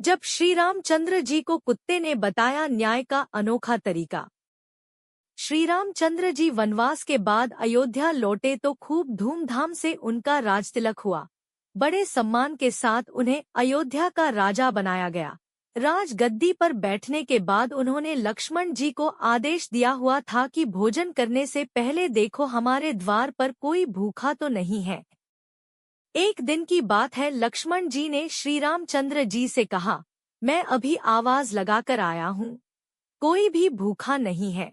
जब श्री रामचंद्र जी को कुत्ते ने बताया न्याय का अनोखा तरीका। श्री रामचंद्र जी वनवास के बाद अयोध्या लौटे तो खूब धूमधाम से उनका राजतिलक हुआ। बड़े सम्मान के साथ उन्हें अयोध्या का राजा बनाया गया। राजगद्दी पर बैठने के बाद उन्होंने लक्ष्मण जी को आदेश दिया हुआ था कि भोजन करने से पहले देखो हमारे द्वार पर कोई भूखा तो नहीं है। एक दिन की बात है, लक्ष्मण जी ने श्री रामचंद्र जी से कहा, मैं अभी आवाज लगाकर आया हूँ, कोई भी भूखा नहीं है।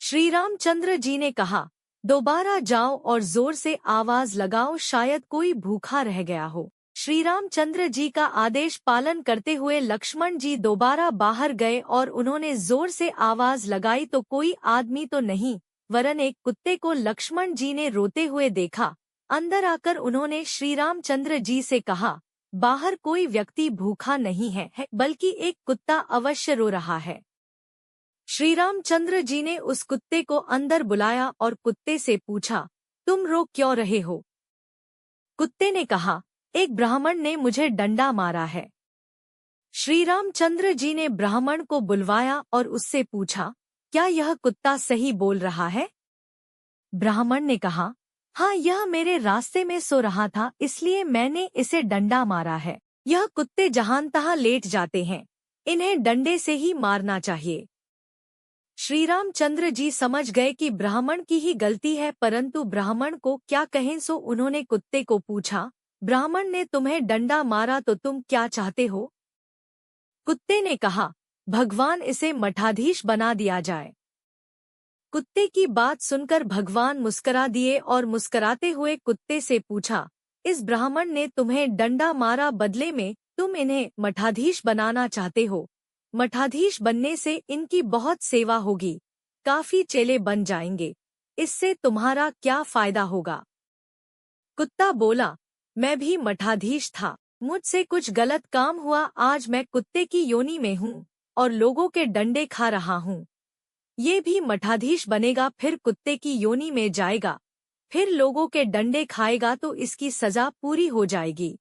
श्री रामचंद्र जी ने कहा, दोबारा जाओ और जोर से आवाज लगाओ, शायद कोई भूखा रह गया हो। श्री रामचंद्र जी का आदेश पालन करते हुए लक्ष्मण जी दोबारा बाहर गए और उन्होंने जोर से आवाज लगाई तो कोई आदमी तो नहीं, वरन एक कुत्ते को लक्ष्मण जी ने रोते हुए देखा। अंदर आकर उन्होंने श्री रामचंद्र जी से कहा, बाहर कोई व्यक्ति भूखा नहीं है, बल्कि एक कुत्ता अवश्य रो रहा है। श्री रामचंद्र जी ने उस कुत्ते को अंदर बुलाया और कुत्ते से पूछा, तुम रो क्यों रहे हो? कुत्ते ने कहा, एक ब्राह्मण ने मुझे डंडा मारा है। श्री रामचंद्र जी ने ब्राह्मण को बुलवाया और उससे पूछा, क्या यह कुत्ता सही बोल रहा है? ब्राह्मण ने कहा, हाँ, यह मेरे रास्ते में सो रहा था, इसलिए मैंने इसे डंडा मारा है। यह कुत्ते जहां तहां लेट जाते हैं, इन्हें डंडे से ही मारना चाहिए। श्री रामचंद्र जी समझ गए कि ब्राह्मण की ही गलती है, परंतु ब्राह्मण को क्या कहें, सो उन्होंने कुत्ते को पूछा, ब्राह्मण ने तुम्हें डंडा मारा तो तुम क्या चाहते हो? कुत्ते ने कहा, भगवान इसे मठाधीश बना दिया जाए। कुत्ते की बात सुनकर भगवान मुस्करा दिए और मुस्कराते हुए कुत्ते से पूछा, इस ब्राह्मण ने तुम्हें डंडा मारा, बदले में तुम इन्हें मठाधीश बनाना चाहते हो। मठाधीश बनने से इनकी बहुत सेवा होगी, काफी चेले बन जाएंगे, इससे तुम्हारा क्या फायदा होगा? कुत्ता बोला, मैं भी मठाधीश था, मुझसे कुछ गलत काम हुआ, आज मैं कुत्ते की योनि में हूँ और लोगों के डंडे खा रहा हूँ। ये भी मठाधीश बनेगा, फिर कुत्ते की योनि में जाएगा, फिर लोगों के डंडे खाएगा तो इसकी सजा पूरी हो जाएगी।